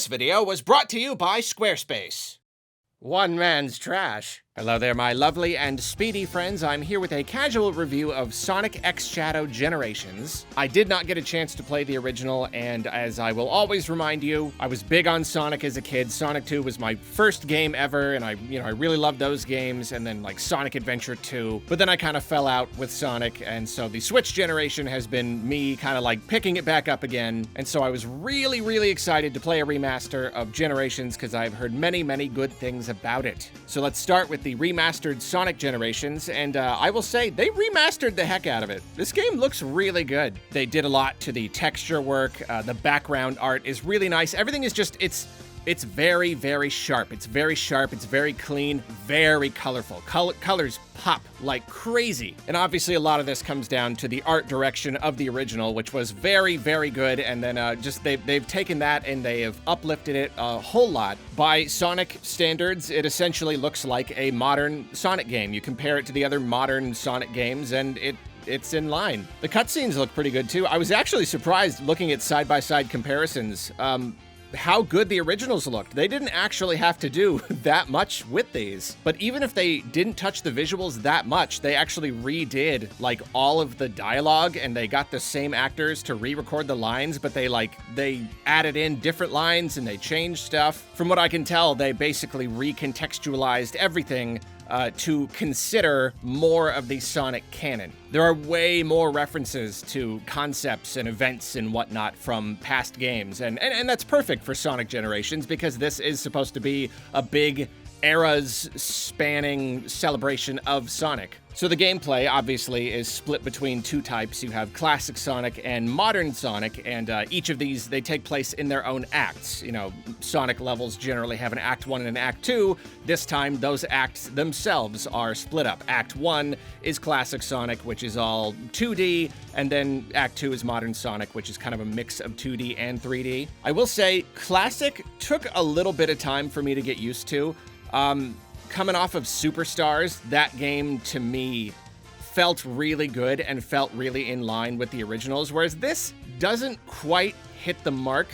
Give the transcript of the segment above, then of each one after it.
This video was brought to you by Squarespace. One man's trash. Hello there, my lovely and speedy friends. I'm here with a casual review of Sonic X Shadow Generations. I did not get a chance to play the original, and as I will always remind you, I was big on Sonic as a kid. Sonic 2 was my first game ever, and I really loved those games, and then like Sonic Adventure 2. But then I kind of fell out with Sonic, and so the Switch generation has been me kind of like picking it back up again. And so I was really excited to play a remaster of Generations because I've heard many good things about it. So let's start with the remastered Sonic Generations, and I will say they remastered the heck out of it. This game looks really good. They did a lot to the texture work. The background art is really nice. Everything is just, it's very sharp. It's very sharp, it's very clean, very colorful. Colors pop like crazy. And obviously a lot of this comes down to the art direction of the original, which was very good, and then they've taken that and they have uplifted it a whole lot. By Sonic standards, it essentially looks like a modern Sonic game. You compare it to the other modern Sonic games and it's in line. The cutscenes look pretty good too. I was actually surprised looking at side-by-side comparisons, how good the originals looked. They didn't actually have to do that much with these. But even if they didn't touch the visuals that much, they actually redid like all of the dialogue, and they got the same actors to re-record the lines, but they added in different lines and they changed stuff. From what I can tell, they basically recontextualized everything to consider more of the Sonic canon. There are way more references to concepts and events and whatnot from past games, and that's perfect for Sonic Generations because this is supposed to be a big eras spanning celebration of Sonic. So the gameplay obviously is split between two types. You have classic Sonic and modern Sonic, and each of these, they take place in their own acts. You know, Sonic levels generally have an Act 1 and an Act 2. This time, those acts themselves are split up. Act 1 is classic Sonic, which is all 2D, and then Act 2 is modern Sonic, which is kind of a mix of 2D and 3D. I will say, classic took a little bit of time for me to get used to. Coming off of Superstars, that game to me felt really good and felt really in line with the originals, whereas this doesn't quite hit the mark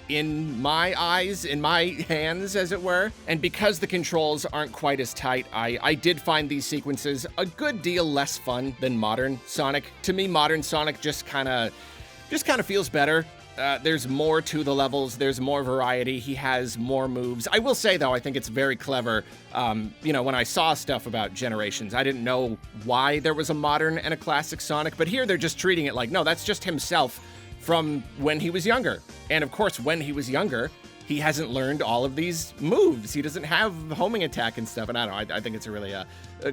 in my eyes, in my hands, as it were. And because the controls aren't quite as tight, I did find these sequences a good deal less fun than modern Sonic. To me, modern Sonic just kind of feels better. There's more to the levels, there's more variety, he has more moves. I will say, though, I think it's very clever. When I saw stuff about Generations, I didn't know why there was a modern and a classic Sonic, but here they're just treating it like, no, that's just himself from when he was younger. And of course, when he was younger, he hasn't learned all of these moves. He doesn't have homing attack and stuff, and I don't know, I think it's a really a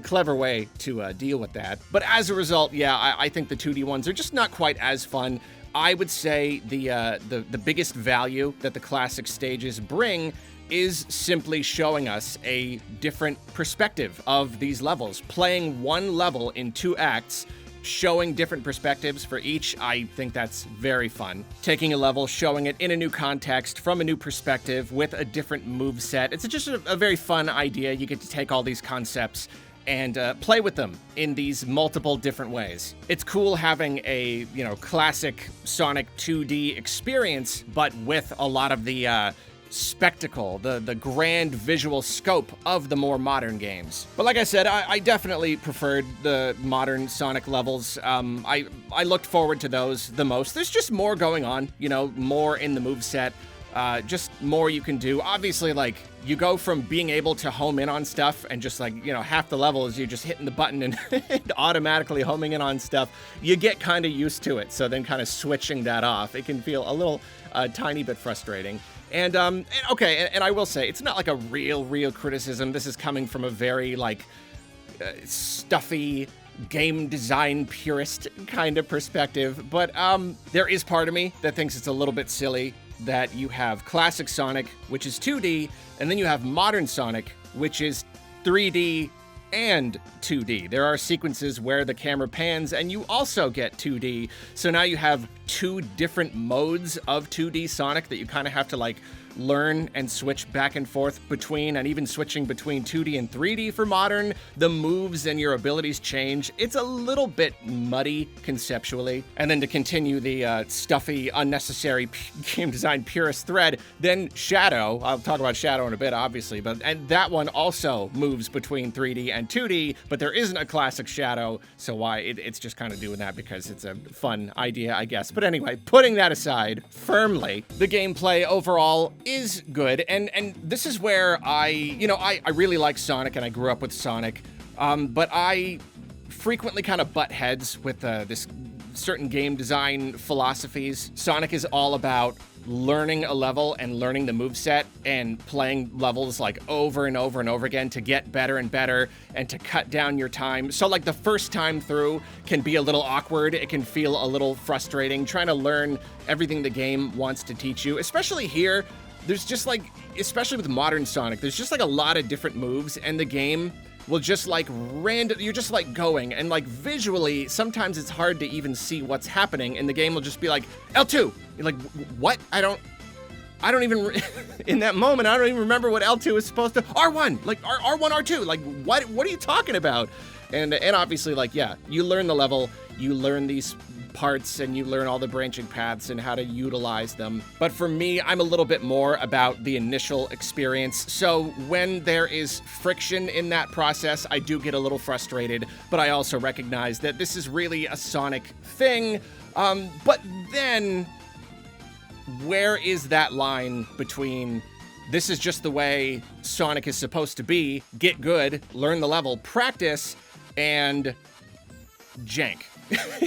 clever way to deal with that. But as a result, yeah, I think the 2D ones are just not quite as fun. I would say the biggest value that the classic stages bring is simply showing us a different perspective of these levels. Playing one level in 2 acts, showing different perspectives for each, I think that's very fun. Taking a level, showing it in a new context, from a new perspective, with a different move set. It's just a very fun idea. You get to take all these concepts and play with them in these multiple different ways. It's cool having a, classic Sonic 2D experience, but with a lot of the spectacle, the grand visual scope of the more modern games. But like I said, I definitely preferred the modern Sonic levels. I looked forward to those the most. There's just more going on, more in the moveset. Just more you can do. Obviously, you go from being able to home in on stuff and just half the level is you just hitting the button and automatically homing in on stuff. You get kind of used to it. So then kind of switching that off, it can feel a little tiny bit frustrating. And I will say, it's not like a real criticism. This is coming from a very stuffy game design purist kind of perspective. But there is part of me that thinks it's a little bit silly that you have classic Sonic, which is 2D, and then you have modern Sonic, which is 3D and 2D. There are sequences where the camera pans and you also get 2D, so now you have two different modes of 2D Sonic that you kind of have to like learn and switch back and forth between, and even switching between 2D and 3D for modern. The moves and your abilities change. It's a little bit muddy conceptually. And then to continue the stuffy, unnecessary game design purist thread, then Shadow, I'll talk about Shadow in a bit, obviously, and that one also moves between 3D and 2D, but there isn't a classic Shadow, so why? It's just kind of doing that because it's a fun idea, I guess. But anyway, putting that aside firmly, the gameplay overall is good, and this is where I really like Sonic, and I grew up with Sonic, but I frequently kind of butt heads with this certain game design philosophies. Sonic is all about learning a level and learning the moveset and playing levels like over and over and over again to get better and better and to cut down your time. So like the first time through can be a little awkward. It can feel a little frustrating trying to learn everything the game wants to teach you, especially here. There's just like, especially with modern Sonic, there's just like a lot of different moves, and the game will just like you're just like going, and like visually, sometimes it's hard to even see what's happening, and the game will just be like, L2! You're like, what? I don't even, in that moment, I don't even remember what L2 is supposed to, R1! Like, R1, R2! Like, what are you talking about? And obviously, like, yeah, you learn the level, you learn these parts, and you learn all the branching paths and how to utilize them. But for me, I'm a little bit more about the initial experience. So when there is friction in that process, I do get a little frustrated, but I also recognize that this is really a Sonic thing. But then where is that line between this is just the way Sonic is supposed to be, get good, learn the level, practice, and jank?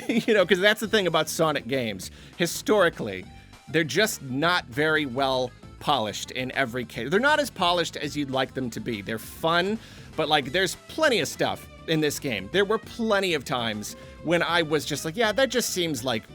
You know, because that's the thing about Sonic games. Historically, they're just not very well polished in every case. They're not as polished as you'd like them to be. They're fun, but like there's plenty of stuff in this game. There were plenty of times when I was just like, yeah, that just seems like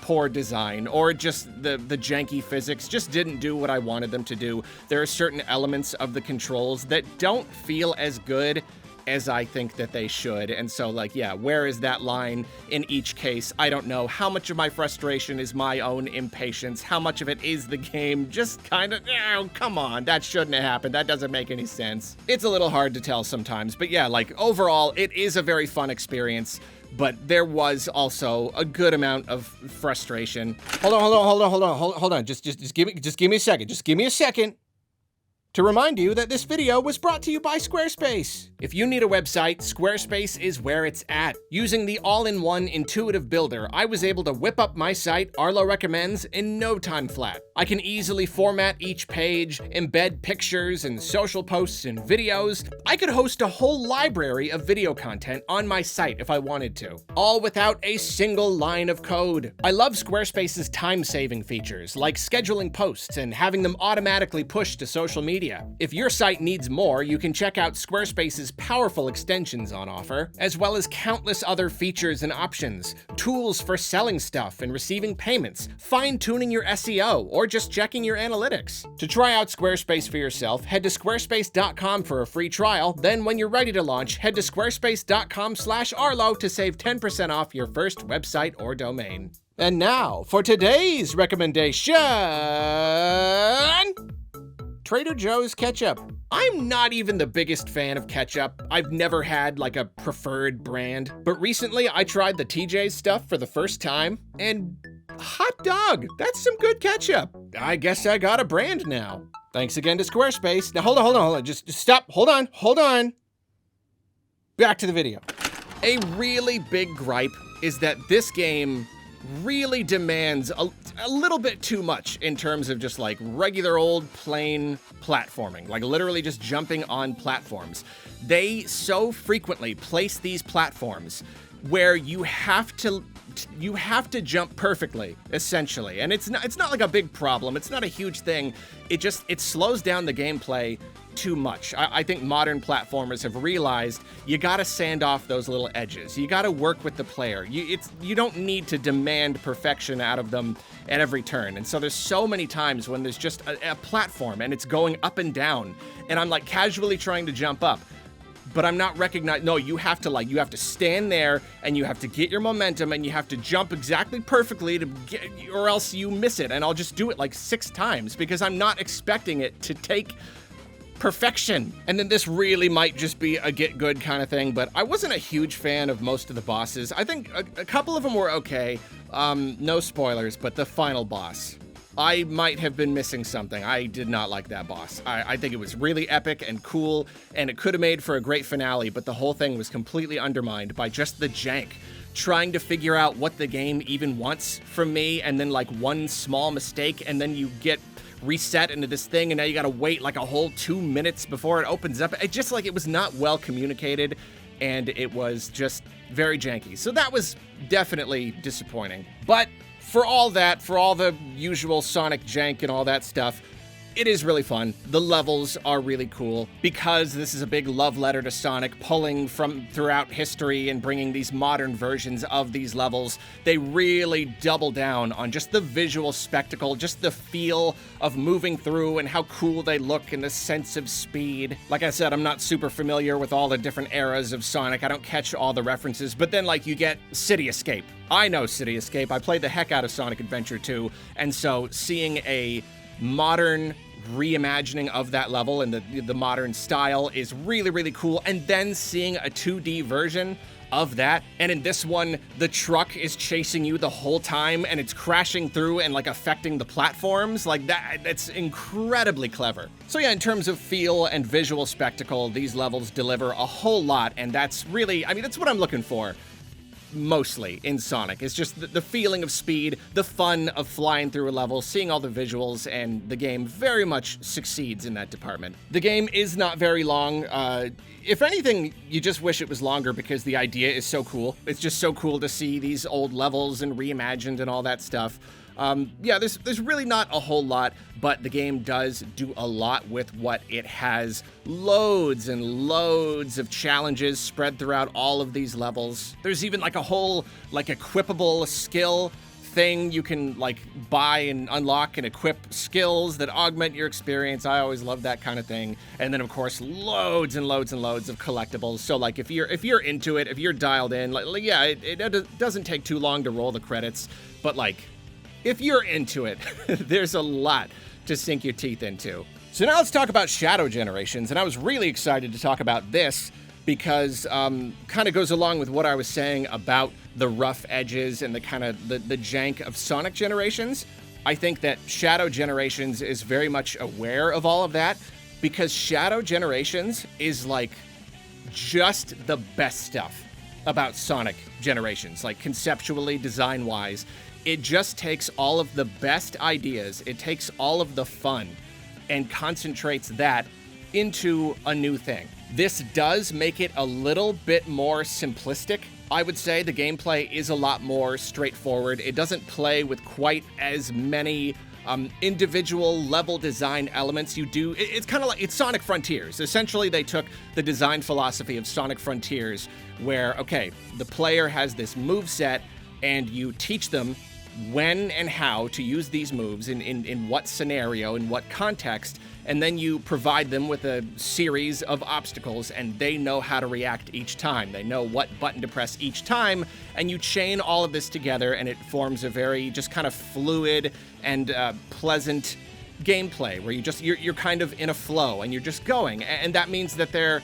poor design, or just the janky physics just didn't do what I wanted them to do. There are certain elements of the controls that don't feel as good as I think that they should. And so like, yeah, where is that line in each case? I don't know. How much of my frustration is my own impatience? How much of it is the game just kind of, oh, come on, that shouldn't have happened. That doesn't make any sense. It's a little hard to tell sometimes, but yeah, like overall, it is a very fun experience. But there was also a good amount of frustration. Hold on. Just give me a second. Just give me a second to remind you that this video was brought to you by Squarespace. If you need a website, Squarespace is where it's at. Using the all-in-one intuitive builder, I was able to whip up my site, Arlo Recommends, in no time flat. I can easily format each page, embed pictures and social posts and videos. I could host a whole library of video content on my site if I wanted to, all without a single line of code. I love Squarespace's time-saving features, like scheduling posts and having them automatically pushed to social media. If your site needs more, you can check out Squarespace's powerful extensions on offer, as well as countless other features and options, tools for selling stuff and receiving payments, fine-tuning your SEO, or just checking your analytics. To try out Squarespace for yourself, head to squarespace.com for a free trial. Then when you're ready to launch, head to squarespace.com/Arlo to save 10% off your first website or domain. And now for today's recommendation: Trader Joe's ketchup. I'm not even the biggest fan of ketchup. I've never had like a preferred brand, but recently I tried the TJ's stuff for the first time, and hot dog, that's some good ketchup. I guess I got a brand now. Thanks again to Squarespace. Now hold on. Just stop. Hold on. Back to the video. A really big gripe is that this game really demands a little bit too much in terms of just like regular old plain platforming, like literally just jumping on platforms. They so frequently place these platforms where you have to jump perfectly, essentially. And it's not like a big problem. It's not a huge thing. It slows down the gameplay too much. I think modern platformers have realized you gotta sand off those little edges. You gotta work with the player. You don't need to demand perfection out of them at every turn. And so there's so many times when there's just a platform and it's going up and down, and I'm like casually trying to jump up. but I'm not recognizing. No, you have to stand there and you have to get your momentum and you have to jump exactly perfectly to get, or else you miss it. And I'll just do it like 6 times because I'm not expecting it to take perfection. And then this really might just be a get good kind of thing, but I wasn't a huge fan of most of the bosses. I think a couple of them were okay. No spoilers, but the final boss, I might have been missing something. I did not like that boss. I think it was really epic and cool, and it could have made for a great finale, but the whole thing was completely undermined by just the jank. Trying to figure out what the game even wants from me, and then like one small mistake, and then you get reset into this thing, and now you gotta wait like a whole 2 minutes before it opens up. It just like, it was not well communicated, and it was just very janky. So that was definitely disappointing. But for all that, for all the usual Sonic jank and all that stuff, it is really fun. The levels are really cool because this is a big love letter to Sonic, pulling from throughout history and bringing these modern versions of these levels. They really double down on just the visual spectacle, just the feel of moving through and how cool they look and the sense of speed. Like I said, I'm not super familiar with all the different eras of Sonic. I don't catch all the references, but then like you get City Escape. I know City Escape. I played the heck out of Sonic Adventure 2, and so seeing a modern reimagining of that level and the modern style is really, really cool. And then seeing a 2D version of that, and in this one, the truck is chasing you the whole time and it's crashing through and like affecting the platforms like that. That's incredibly clever. So yeah, in terms of feel and visual spectacle, these levels deliver a whole lot, and that's really, I mean, that's what I'm looking for mostly in Sonic. It's just the feeling of speed, the fun of flying through a level, seeing all the visuals, and the game very much succeeds in that department. The game is not very long. If anything, you just wish it was longer because the idea is so cool. It's just so cool to see these old levels and reimagined and all that stuff. Yeah, there's really not a whole lot, but the game does do a lot with what it has. Loads and loads of challenges spread throughout all of these levels. There's even like a whole like equipable skill thing you can like buy and unlock and equip skills that augment your experience. I always love that kind of thing. And then of course loads and loads and loads of collectibles. So like if you're into it, if you're dialed in, like yeah, it doesn't take too long to roll the credits, but like if you're into it, there's a lot to sink your teeth into. So now let's talk about Shadow Generations, and I was really excited to talk about this because kind of goes along with what I was saying about the rough edges and the kind of the jank of Sonic Generations. I think that Shadow Generations is very much aware of all of that because Shadow Generations is like just the best stuff about Sonic Generations, like conceptually, design-wise. It just takes all of the best ideas, it takes all of the fun, and concentrates that into a new thing. This does make it a little bit more simplistic. I would say the gameplay is a lot more straightforward. It doesn't play with quite as many individual level design elements you do. It's kind of like, it's Sonic Frontiers. Essentially, they took the design philosophy of Sonic Frontiers where, okay, the player has this move set and you teach them when and how to use these moves in what scenario, in what context, and then you provide them with a series of obstacles and they know how to react each time. They know what button to press each time, and you chain all of this together and it forms a very just kind of fluid and pleasant gameplay where you're kind of in a flow and you're just going, and that means that there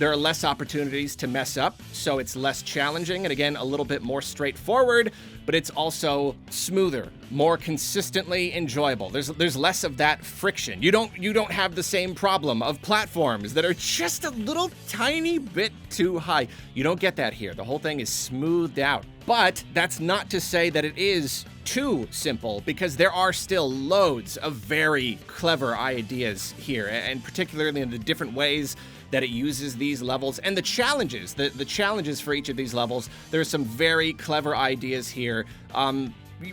are less opportunities to mess up, so it's less challenging and again a little bit more straightforward, but it's also smoother, more consistently enjoyable. There's less of that friction. You don't have the same problem of platforms that are just a little tiny bit too high. You don't get that here. The whole thing is smoothed out. But that's not to say that it is too simple, because there are still loads of very clever ideas here, and particularly in the different ways that it uses these levels and the challenges, the challenges for each of these levels. There's some very clever ideas here.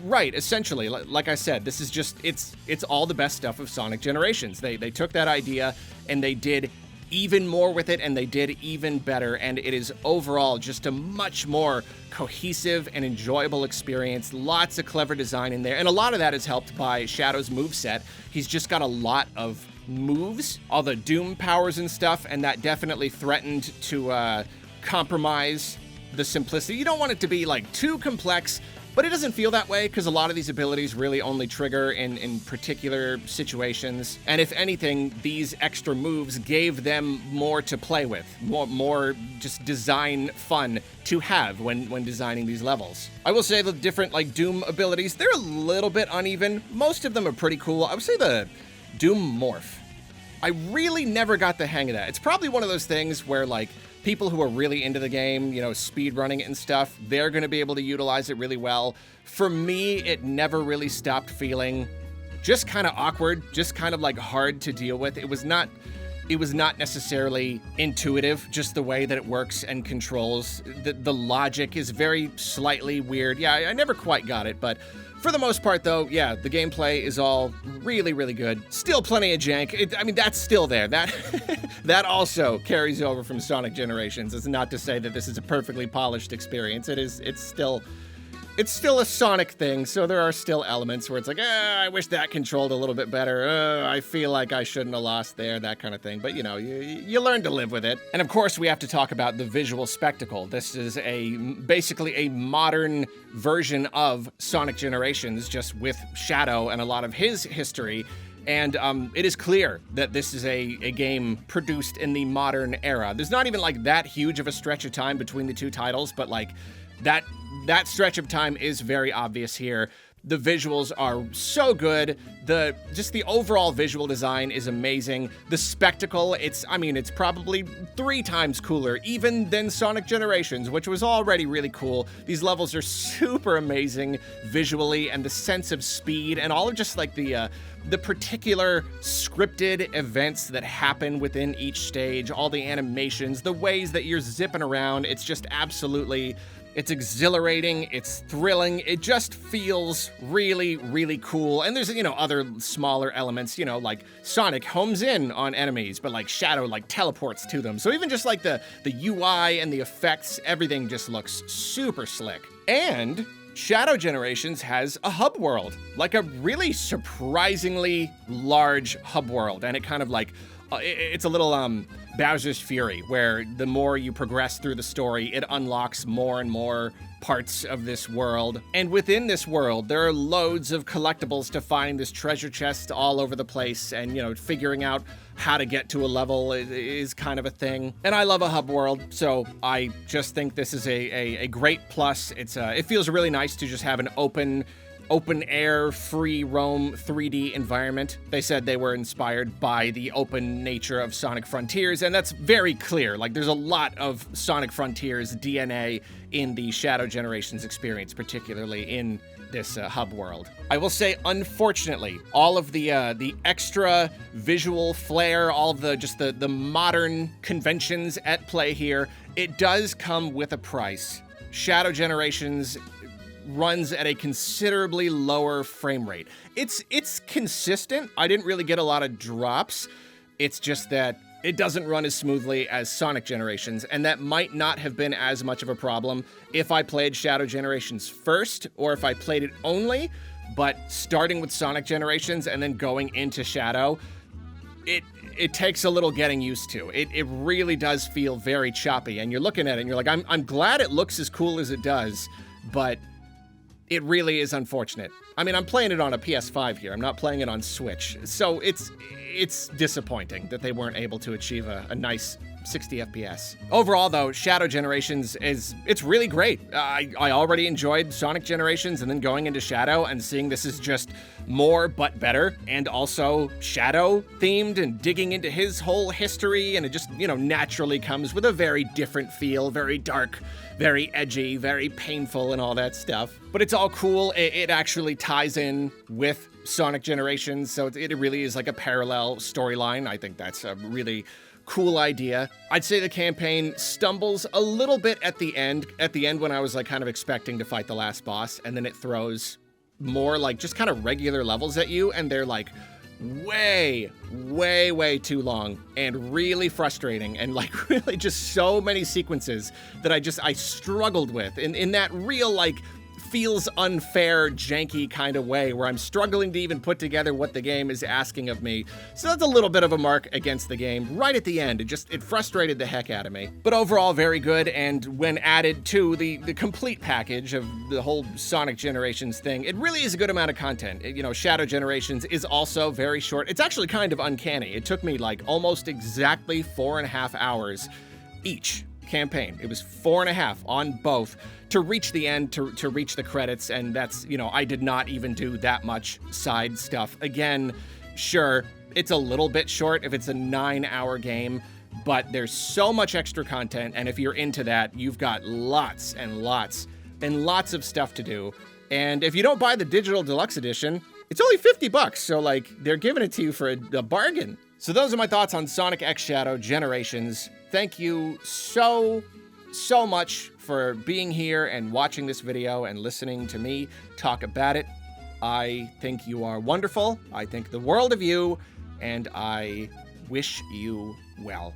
Right, essentially, like I said, this is just, it's all the best stuff of Sonic Generations. They took that idea and they did even more with it, and they did even better, and it is overall just a much more cohesive and enjoyable experience. Lots of clever design in there, and a lot of that is helped by Shadow's moveset. He's just got a lot of moves, all the Doom powers and stuff, and that definitely threatened to compromise the simplicity. You don't want it to be like too complex, but it doesn't feel that way because a lot of these abilities really only trigger in particular situations. And if anything, these extra moves gave them more to play with, more just design fun to have when designing these levels. I will say the different like Doom abilities, they're a little bit uneven. Most of them are pretty cool. I would say the Doom Morph, I really never got the hang of that. It's probably one of those things where like people who are really into the game, you know, speed running it and stuff, they're going to be able to utilize it really well. For me, it never really stopped feeling just kind of awkward, just kind of like hard to deal with. It was not necessarily intuitive, just the way that it works and controls. The logic is very slightly weird. Yeah, I never quite got it, but for the most part, though, yeah, the gameplay is all really, really good. Still plenty of jank. I mean, that's still there. That also carries over from Sonic Generations. It's not to say that this is a perfectly polished experience. It's still a Sonic thing, so there are still elements where it's like, I wish that controlled a little bit better. I feel like I shouldn't have lost there, that kind of thing. But, you know, you learn to live with it. And, of course, we have to talk about the visual spectacle. This is basically a modern version of Sonic Generations, just with Shadow and a lot of his history. And it is clear that this is a game produced in the modern era. There's not even, like, that huge of a stretch of time between the two titles, but, like, that stretch of time is very obvious here. The visuals are so good. Just the overall visual design is amazing. The spectacle, it's probably 3 times cooler even than Sonic Generations, which was already really cool. These levels are super amazing visually, and the sense of speed and all of just like the particular scripted events that happen within each stage, all the animations, the ways that you're zipping around, it's just absolutely... It's exhilarating, it's thrilling, it just feels really, really cool. And there's, you know, other smaller elements, you know, like Sonic homes in on enemies, but like Shadow like teleports to them. So even just like the UI and the effects, everything just looks super slick. And Shadow Generations has a hub world, like a really surprisingly large hub world. And it kind of like, it's a little, Bowser's Fury, where the more you progress through the story, it unlocks more and more parts of this world. And within this world, there are loads of collectibles to find. This treasure chest all over the place, and, you know, figuring out how to get to a level is kind of a thing. And I love a hub world, so I just think this is a great plus. It feels really nice to just have an open air, free roam 3D environment. They said they were inspired by the open nature of Sonic Frontiers, and that's very clear. Like, there's a lot of Sonic Frontiers DNA in the Shadow Generations experience, particularly in this hub world. I will say, unfortunately, all of the extra visual flair, all of the modern conventions at play here, it does come with a price. Shadow Generations runs at a considerably lower frame rate. It's consistent. I didn't really get a lot of drops. It's just that it doesn't run as smoothly as Sonic Generations, and that might not have been as much of a problem if I played Shadow Generations first, or if I played it only, but starting with Sonic Generations and then going into Shadow, it takes a little getting used to. It really does feel very choppy, and you're looking at it and you're like, I'm glad it looks as cool as it does, but it really is unfortunate. I mean, I'm playing it on a PS5 here. I'm not playing it on Switch. So it's disappointing that they weren't able to achieve a nice 60 FPS. Overall, though, Shadow Generations it's really great. I already enjoyed Sonic Generations, and then going into Shadow and seeing this is just more but better, and also Shadow themed and digging into his whole history, and it just, you know, naturally comes with a very different feel, very dark, very edgy, very painful, and all that stuff. But it's all cool. It actually ties in with Sonic Generations, so it really is like a parallel storyline. I think that's a really cool idea. I'd say the campaign stumbles a little bit at the end. At the end, when I was like kind of expecting to fight the last boss, and then it throws more like just kind of regular levels at you, and they're like way way too long and really frustrating, and like really just so many sequences that I struggled with in that real like feels unfair, janky kind of way where I'm struggling to even put together what the game is asking of me. So that's a little bit of a mark against the game right at the end. It frustrated the heck out of me. But overall, very good, and when added to the complete package of the whole Sonic Generations thing, it really is a good amount of content. You know, Shadow Generations is also very short. It's actually kind of uncanny. It took me like almost exactly 4.5 hours each campaign. It was 4.5 on both to reach the end, to reach the credits, and that's, you know, I did not even do that much side stuff. Again, sure, it's a little bit short if it's a 9-hour game, but there's so much extra content, and if you're into that, you've got lots and lots and lots of stuff to do. And if you don't buy the digital deluxe edition, it's only $50, so like they're giving it to you for a bargain. So those are my thoughts on Sonic X Shadow Generations. Thank you so much for being here and watching this video and listening to me talk about it. I think you are wonderful. I think the world of you, and I wish you well.